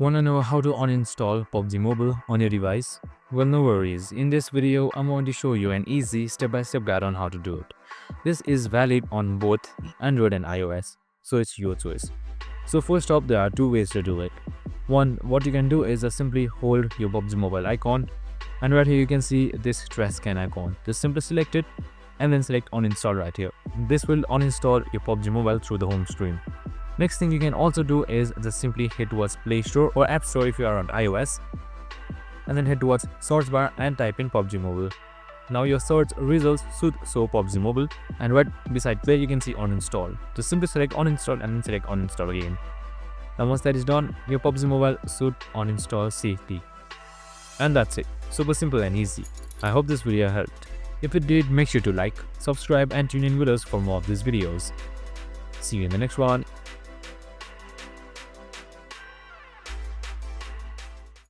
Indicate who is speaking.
Speaker 1: Wanna know how to uninstall PUBG Mobile on your device? Well, no worries. In this video, I'm going to show you an easy step-by-step guide on how to do it. This is valid on both Android and iOS, so it's your choice. So first up, there are two ways to do it. One, what you can do is just simply hold your PUBG Mobile icon, and right here you can see this trash can icon. Just simply select it and then select uninstall right here. This will uninstall your PUBG Mobile through the home screen. Next thing you can also do is just simply head towards Play Store or App Store if you are on iOS, and then head towards search bar and type in PUBG Mobile. Now your search results should show PUBG Mobile, and right beside play you can see uninstall. Just simply select uninstall and then select uninstall again. Now once that is done, your PUBG Mobile should uninstall safely. And that's it. Super simple and easy. I hope this video helped. If it did, make sure to like, subscribe and tune in with us for more of these videos. See you in the next one.